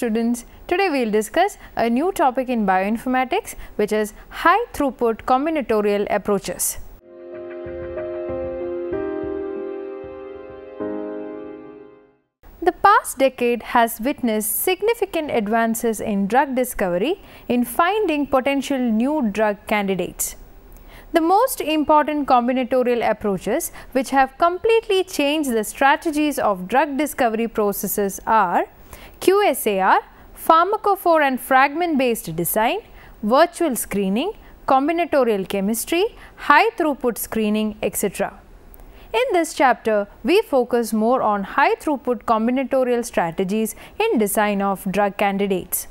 students, today we will discuss a new topic in bioinformatics, which is high throughput combinatorial approaches. The past decade has witnessed significant advances in drug discovery in finding potential new drug candidates. The most important combinatorial approaches which have completely changed the strategies of drug discovery processes are QSAR, pharmacophore and fragment-based design, virtual screening, combinatorial chemistry, high throughput screening, etc. In this chapter, we focus more on high throughput combinatorial strategies in design of drug candidates.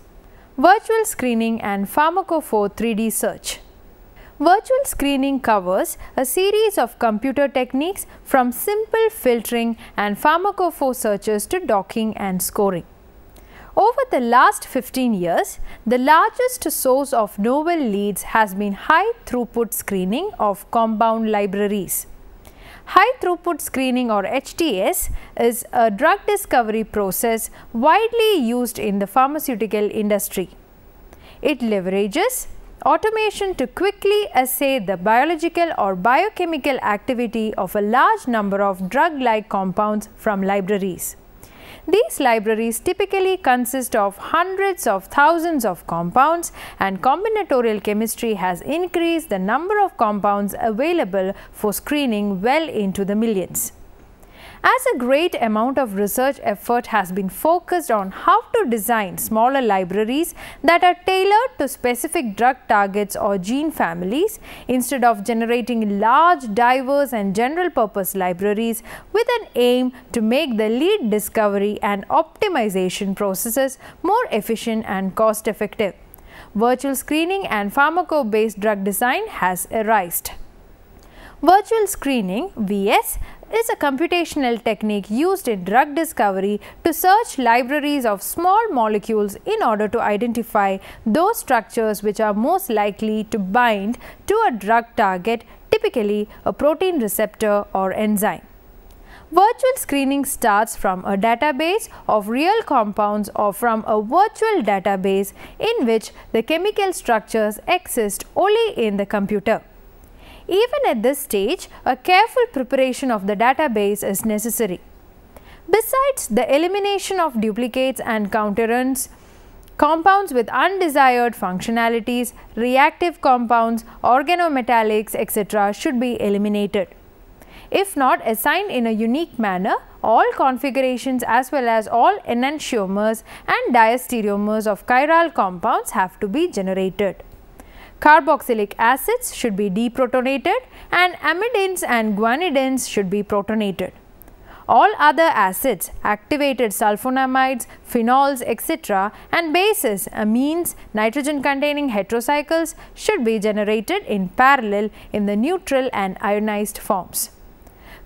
Virtual screening and pharmacophore 3D search. Virtual screening covers a series of computer techniques from simple filtering and pharmacophore searches to docking and scoring. Over the last 15 years, the largest source of novel leads has been high throughput screening of compound libraries. High throughput screening or HTS is a drug discovery process widely used in the pharmaceutical industry. It leverages automation to quickly assay the biological or biochemical activity of a large number of drug-like compounds from libraries. These libraries typically consist of hundreds of thousands of compounds, and combinatorial chemistry has increased the number of compounds available for screening well into the millions. As a great amount of research effort has been focused on how to design smaller libraries that are tailored to specific drug targets or gene families, instead of generating large, diverse and general purpose libraries with an aim to make the lead discovery and optimization processes more efficient and cost effective. Virtual screening and pharmaco-based drug design has arisen. Virtual screening (VS) is a computational technique used in drug discovery to search libraries of small molecules in order to identify those structures which are most likely to bind to a drug target, typically a protein receptor or enzyme. Virtual screening starts from a database of real compounds or from a virtual database in which the chemical structures exist only in the computer. Even at this stage, a careful preparation of the database is necessary. Besides the elimination of duplicates and counterons, compounds with undesired functionalities, reactive compounds, organometallics, etc. should be eliminated. If not assigned in a unique manner, all configurations as well as all enantiomers and diastereomers of chiral compounds have to be generated. Carboxylic acids should be deprotonated and amidins and guanidins should be protonated. All other acids, activated sulfonamides, phenols, etc. and bases, amines, nitrogen containing heterocycles should be generated in parallel in the neutral and ionized forms.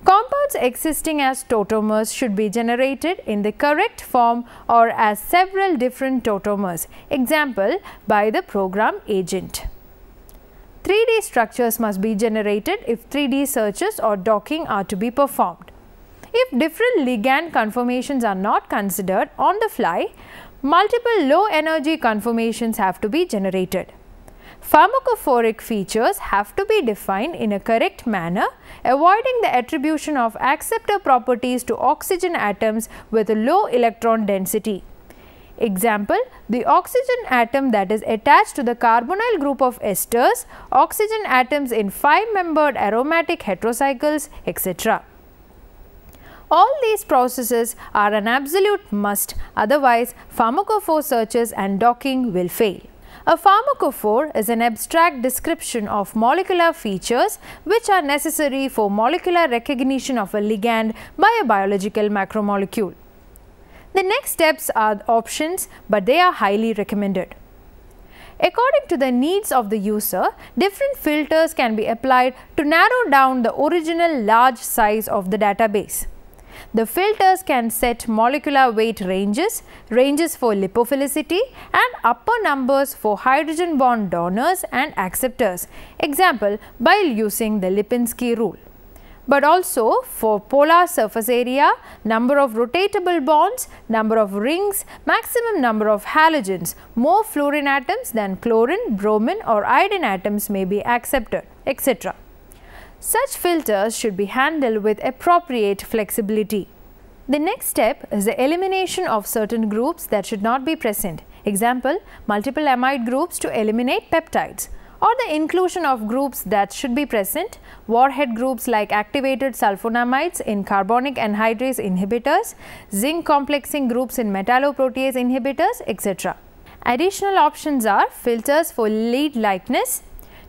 Compounds existing as tautomers should be generated in the correct form or as several different tautomers, example by the program agent. 3D structures must be generated if 3D searches or docking are to be performed. If different ligand conformations are not considered on the fly, multiple low energy conformations have to be generated. Pharmacophoric features have to be defined in a correct manner, avoiding the attribution of acceptor properties to oxygen atoms with a low electron density. Example, the oxygen atom that is attached to the carbonyl group of esters, oxygen atoms in 5-membered aromatic heterocycles, etc. All these processes are an absolute must, otherwise pharmacophore searches and docking will fail. A pharmacophore is an abstract description of molecular features which are necessary for molecular recognition of a ligand by a biological macromolecule. The next steps are options, but they are highly recommended. According to the needs of the user, different filters can be applied to narrow down the original large size of the database. The filters can set molecular weight ranges, ranges for lipophilicity and upper numbers for hydrogen bond donors and acceptors, example by using the Lipinski rule. but also for polar surface area, number of rotatable bonds, number of rings, maximum number of halogens. More fluorine atoms than chlorine, bromine or iodine atoms may be accepted, etc. Such filters should be handled with appropriate flexibility. The next step is the elimination of certain groups that should not be present. Example, multiple amide groups to eliminate peptides, or the inclusion of groups that should be present, warhead groups like activated sulfonamides in carbonic anhydrase inhibitors, zinc complexing groups in metalloprotease inhibitors, etc. Additional options are filters for lead likeness,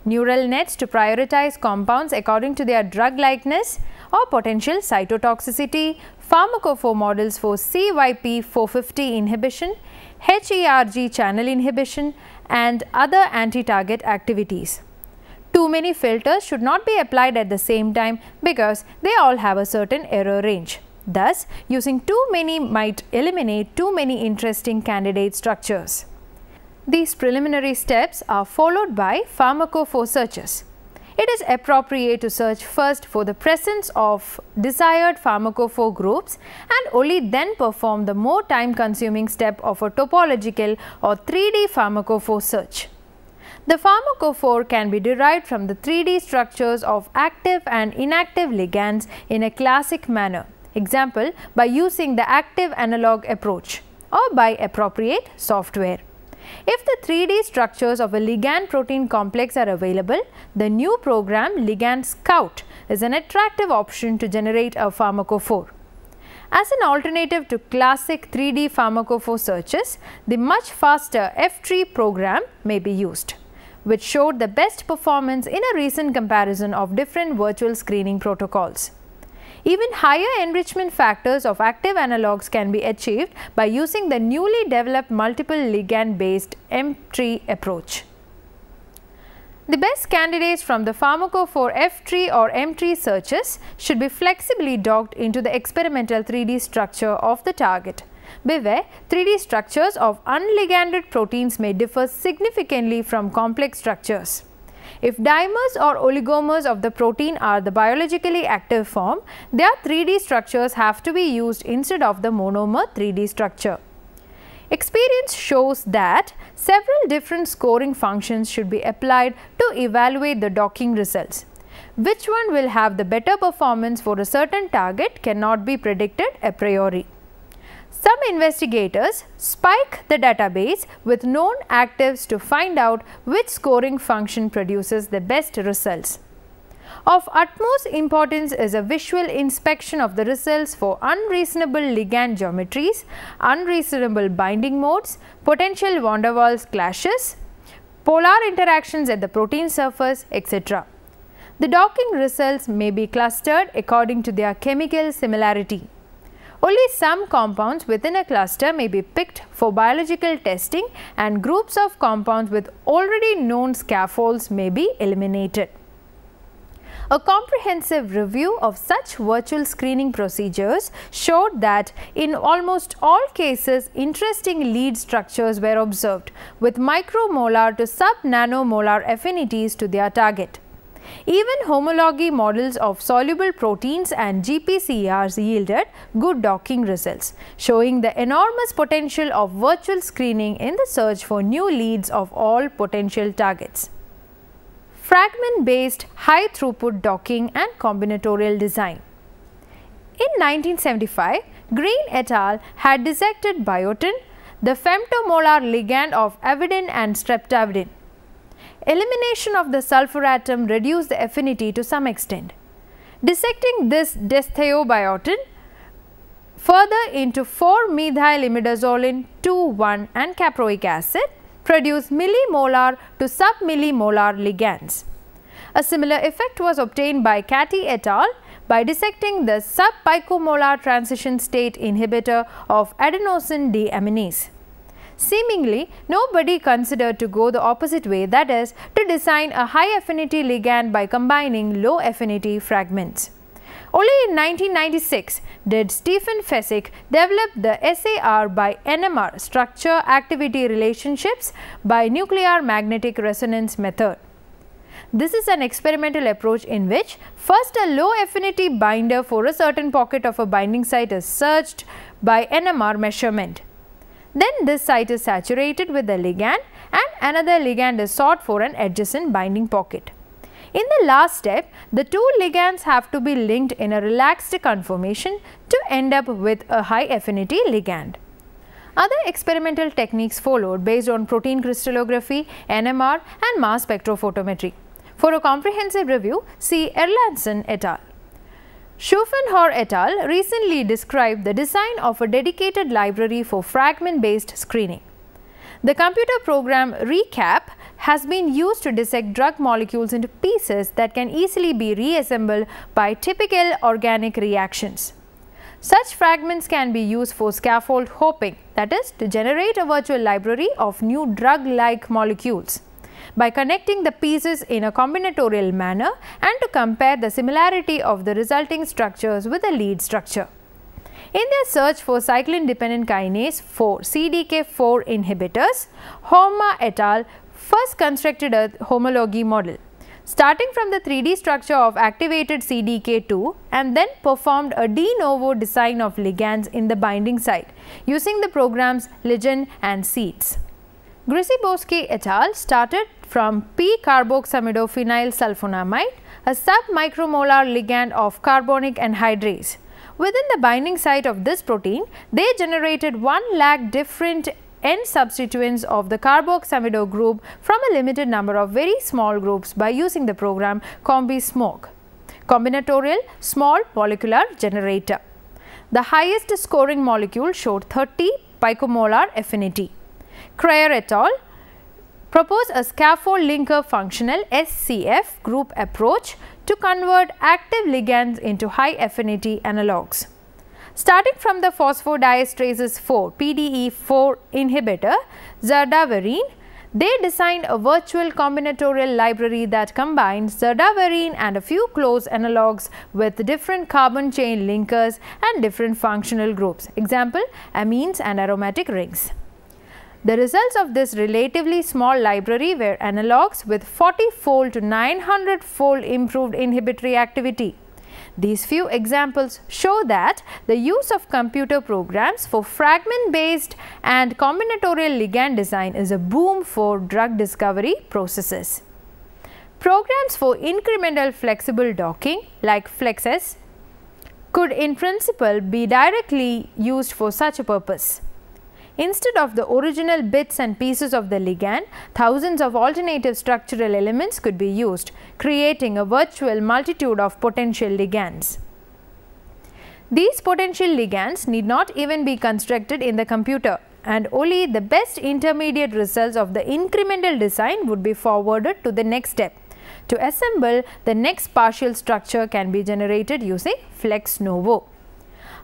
neural nets to prioritize compounds according to their drug likeness or potential cytotoxicity, pharmacophore models for CYP450 inhibition, HERG channel inhibition and other anti-target activities. Too many filters should not be applied at the same time because they all have a certain error range. Thus, using too many might eliminate too many interesting candidate structures. These preliminary steps are followed by pharmacophore searches. It is appropriate to search first for the presence of desired pharmacophore groups and only then perform the more time-consuming step of a topological or 3D pharmacophore search. The pharmacophore can be derived from the 3D structures of active and inactive ligands in a classic manner, example by using the active analog approach or by appropriate software. If the 3D structures of a ligand protein complex are available, the new program Ligand Scout is an attractive option to generate a pharmacophore. As an alternative to classic 3D pharmacophore searches, the much faster F-tree program may be used, which showed the best performance in a recent comparison of different virtual screening protocols. Even higher enrichment factors of active analogues can be achieved by using the newly developed multiple ligand based M-tree approach. The best candidates from the pharmacophore F-tree or M-tree searches should be flexibly docked into the experimental 3D structure of the target. Beware, 3D structures of unliganded proteins may differ significantly from complex structures. If dimers or oligomers of the protein are the biologically active form, their 3D structures have to be used instead of the monomer 3D structure. Experience shows that several different scoring functions should be applied to evaluate the docking results. Which one will have the better performance for a certain target cannot be predicted a priori. Some investigators spike the database with known actives to find out which scoring function produces the best results. Of utmost importance is a visual inspection of the results for unreasonable ligand geometries, unreasonable binding modes, potential van der Waals clashes, polar interactions at the protein surface, etc. The docking results may be clustered according to their chemical similarity. Only some compounds within a cluster may be picked for biological testing and groups of compounds with already known scaffolds may be eliminated. A comprehensive review of such virtual screening procedures showed that in almost all cases interesting lead structures were observed with micromolar to sub-nanomolar affinities to their target. Even homology models of soluble proteins and GPCRs yielded good docking results, showing the enormous potential of virtual screening in the search for new leads of all potential targets. Fragment-based high-throughput docking and combinatorial design. In 1975, Green et al. Had dissected biotin, the femtomolar ligand of avidin and streptavidin. Elimination of the sulfur atom reduced the affinity to some extent. Dissecting this desthiobiotine further into 4-methylimidazolin 2,1 and caproic acid produced millimolar to submillimolar ligands. A similar effect was obtained by Catty et al. By dissecting the sub-picomolar transition state inhibitor of adenosine deaminase. Seemingly, nobody considered to go the opposite way, that is, to design a high affinity ligand by combining low affinity fragments. Only in 1996 did Stephen Fesick develop the SAR by NMR structure activity relationships by nuclear magnetic resonance method. This is an experimental approach in which first a low affinity binder for a certain pocket of a binding site is searched by NMR measurement. Then this site is saturated with the ligand and another ligand is sought for an adjacent binding pocket. In the last step, the two ligands have to be linked in a relaxed conformation to end up with a high affinity ligand. Other experimental techniques followed based on protein crystallography, NMR and mass spectrophotometry. For a comprehensive review, see Erlandson et al. Schuffenhauer et al. Recently described the design of a dedicated library for fragment-based screening. The computer program ReCap has been used to dissect drug molecules into pieces that can easily be reassembled by typical organic reactions. Such fragments can be used for scaffold hopping, that is, to generate a virtual library of new drug-like molecules by connecting the pieces in a combinatorial manner and to compare the similarity of the resulting structures with the lead structure. In their search for cyclin-dependent kinase for CDK4 inhibitors, Homa et al. First constructed a homology model, starting from the 3D structure of activated CDK2 and then performed a de novo design of ligands in the binding site using the programs ligand and seeds. Grzyboski et al. Started from p-carboxamidophenyl sulfonamide, a sub-micromolar ligand of carbonic anhydrase. Within the binding site of this protein, they generated 1 lakh different N substituents of the carboxamido group from a limited number of very small groups by using the program combismog, combinatorial small molecular generator. The highest scoring molecule showed 30 picomolar affinity. Kreyer et al. Proposed a scaffold linker functional SCF group approach to convert active ligands into high affinity analogues. Starting from the phosphodiesterase 4 PDE4 inhibitor zerdaverine, they designed a virtual combinatorial library that combines zerdaverine and a few close analogues with different carbon chain linkers and different functional groups, example amines and aromatic rings. The results of this relatively small library were analogues with 40-fold to 900-fold improved inhibitory activity. These few examples show that the use of computer programs for fragment-based and combinatorial ligand design is a boom for drug discovery processes. Programs for incremental flexible docking like FlexS could in principle be directly used for such a purpose. Instead of the original bits and pieces of the ligand, thousands of alternative structural elements could be used, creating a virtual multitude of potential ligands. These potential ligands need not even be constructed in the computer, and only the best intermediate results of the incremental design would be forwarded to the next step. To assemble the next partial structure can be generated using Flex Novo.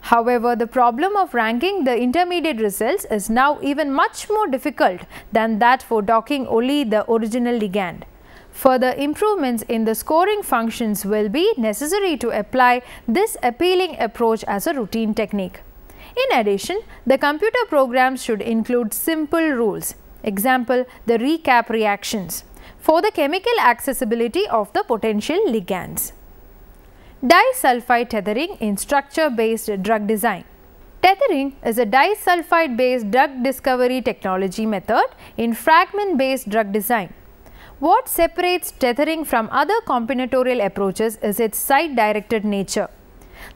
However, the problem of ranking the intermediate results is now even much more difficult than that for docking only the original ligand. Further improvements in the scoring functions will be necessary to apply this appealing approach as a routine technique. In addition, the computer programs should include simple rules, example the ReCap reactions, for the chemical accessibility of the potential ligands. Disulfide tethering in structure-based drug design. Tethering is a disulfide-based drug discovery technology method in fragment-based drug design. What separates tethering from other combinatorial approaches is its site-directed nature.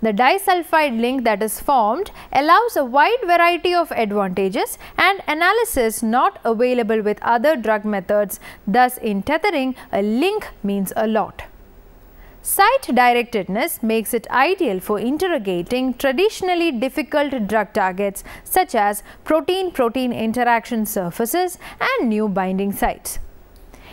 The disulfide link that is formed allows a wide variety of advantages and analysis not available with other drug methods. Thus, in tethering, a link means a lot. Site-directedness makes it ideal for interrogating traditionally difficult drug targets such as protein-protein interaction surfaces and new binding sites.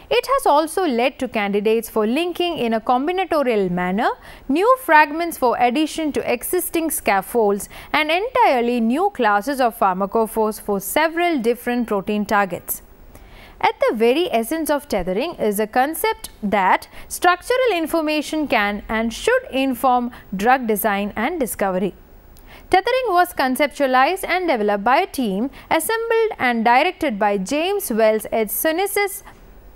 It has also led to candidates for linking in a combinatorial manner, new fragments for addition to existing scaffolds, and entirely new classes of pharmacophores for several different protein targets. At the very essence of tethering is a concept that structural information can and should inform drug design and discovery. Tethering was conceptualized and developed by a team assembled and directed by James Wells at Sunesis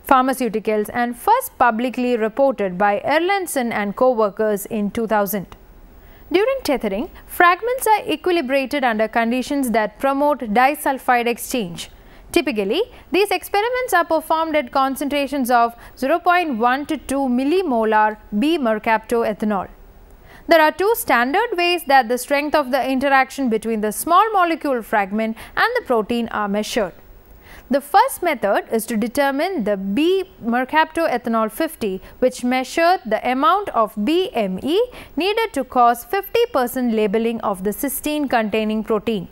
pharmaceuticals, and first publicly reported by Erlandson and co-workers in 2000. During tethering, fragments are equilibrated under conditions that promote disulfide exchange. Typically, these experiments are performed at concentrations of 0.1 to 2 millimolar B-mercaptoethanol. There are two standard ways that the strength of the interaction between the small molecule fragment and the protein are measured. The first method is to determine the B-mercaptoethanol 50, which measured the amount of BME needed to cause 50% labeling of the cysteine containing protein.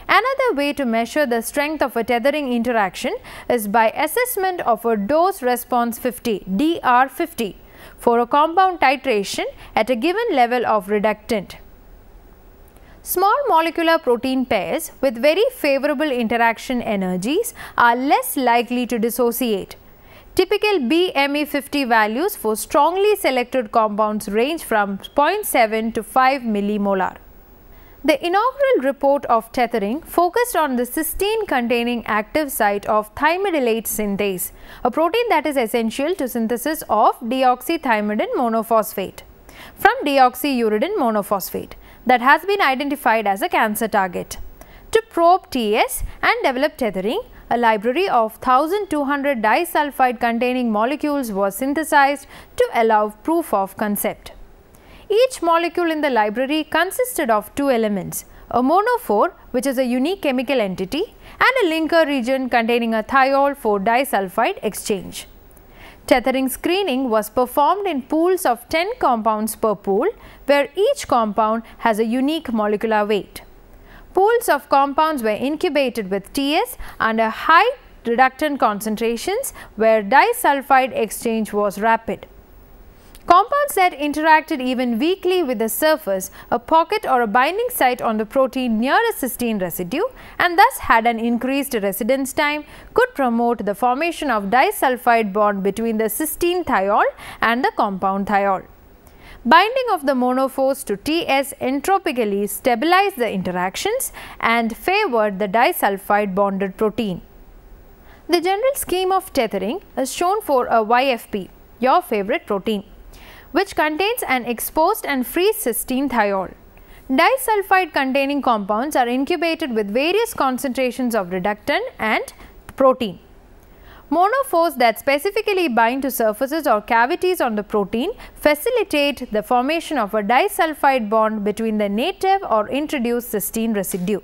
Another way to measure the strength of a tethering interaction is by assessment of a dose response 50 (DR50) for a compound titration at a given level of reductant. Small molecular protein pairs with very favorable interaction energies are less likely to dissociate. Typical BME50 values for strongly selected compounds range from 0.7 to 5 millimolar. The inaugural report of tethering focused on the cysteine containing active site of thymidylate synthase, a protein that is essential to synthesis of deoxythymidine monophosphate from deoxyuridine monophosphate that has been identified as a cancer target. To probe TS and develop tethering, a library of 1200 disulfide containing molecules was synthesized to allow proof of concept. Each molecule in the library consisted of two elements, a monophore, which is a unique chemical entity, and a linker region containing a thiol for disulfide exchange. Tethering screening was performed in pools of 10 compounds per pool, where each compound has a unique molecular weight. Pools of compounds were incubated with TS under high reductant concentrations, where disulfide exchange was rapid. Compounds that interacted even weakly with the surface, a pocket or a binding site on the protein near a cysteine residue, and thus had an increased residence time, could promote the formation of disulfide bond between the cysteine thiol and the compound thiol. Binding of the monophores to TS entropically stabilized the interactions and favored the disulfide bonded protein. The general scheme of tethering is shown for a YFP, your favorite protein, which contains an exposed and free cysteine thiol. Disulfide containing compounds are incubated with various concentrations of reductant and protein. Monophores that specifically bind to surfaces or cavities on the protein facilitate the formation of a disulfide bond between the native or introduced cysteine residue.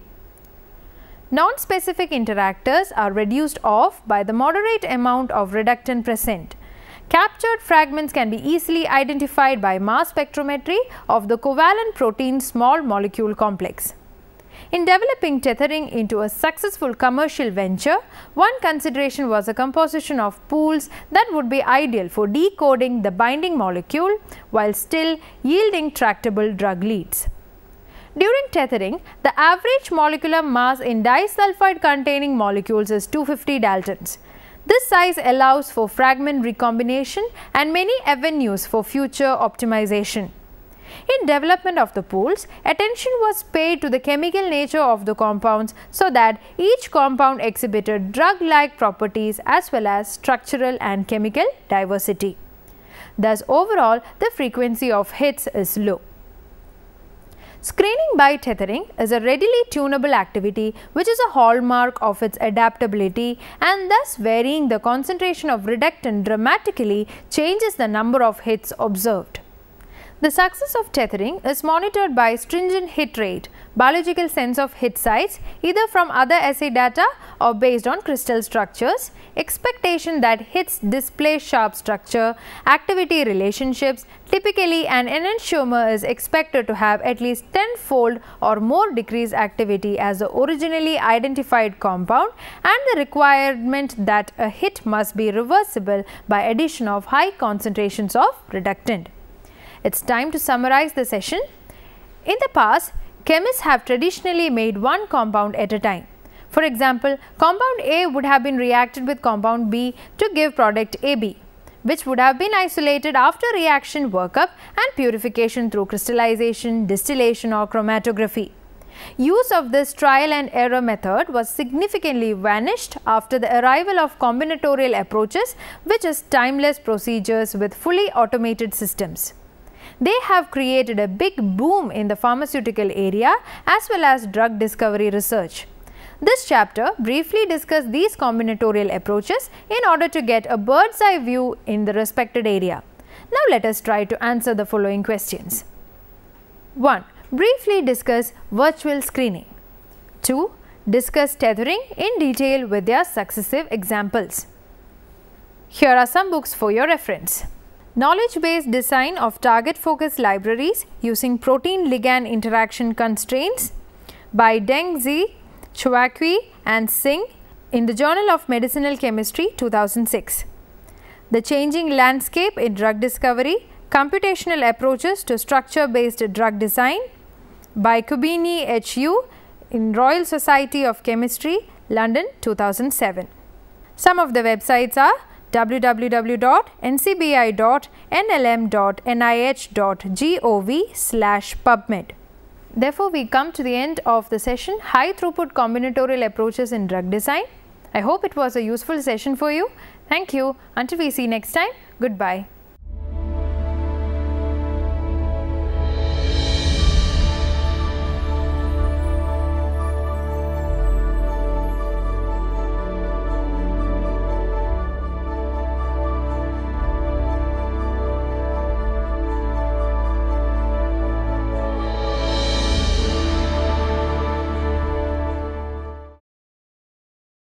Non-specific interactors are reduced off by the moderate amount of reductant present. Captured fragments can be easily identified by mass spectrometry of the covalent protein small molecule complex. In developing tethering into a successful commercial venture, one consideration was a composition of pools that would be ideal for decoding the binding molecule while still yielding tractable drug leads. During tethering, the average molecular mass in disulfide containing molecules is 250 daltons. This size allows for fragment recombination and many avenues for future optimization. In development of the pools, attention was paid to the chemical nature of the compounds so that each compound exhibited drug-like properties as well as structural and chemical diversity. Thus, overall, the frequency of hits is low. Screening by tethering is a readily tunable activity which is a hallmark of its adaptability, and thus varying the concentration of reductant dramatically changes the number of hits observed. The success of tethering is monitored by stringent hit rate, biological sense of hit sites either from other assay data or based on crystal structures, expectation that hits display sharp structure, activity relationships. Typically, an enantiomer is expected to have at least 10-fold or more decreased activity as the originally identified compound, and the requirement that a hit must be reversible by addition of high concentrations of reductant. It's time to summarize the session. In the past, chemists have traditionally made one compound at a time. For example, compound A would have been reacted with compound B to give product AB, which would have been isolated after reaction workup and purification through crystallization, distillation or chromatography. Use of this trial and error method was significantly vanished after the arrival of combinatorial approaches, which is timeless procedures with fully automated systems. They have created a big boom in the pharmaceutical area as well as drug discovery research. This chapter briefly discussed these combinatorial approaches in order to get a bird's eye view in the respected area. Now let us try to answer the following questions. 1. Briefly discuss virtual screening. 2. Discuss tethering in detail with their successive examples. Here are some books for your reference. Knowledge-based design of target-focused libraries using protein-ligand interaction constraints by Deng Zi, Chouakui and Singh in the Journal of Medicinal Chemistry 2006. The Changing Landscape in Drug Discovery, Computational Approaches to Structure-Based Drug Design by Kubini H.U. in Royal Society of Chemistry, London 2007. Some of the websites are www.ncbi.nlm.nih.gov/pubmed. Therefore, we come to the end of the session High Throughput Combinatorial Approaches in Drug Design. I hope it was a useful session for you. Thank you. Until we see next time, goodbye.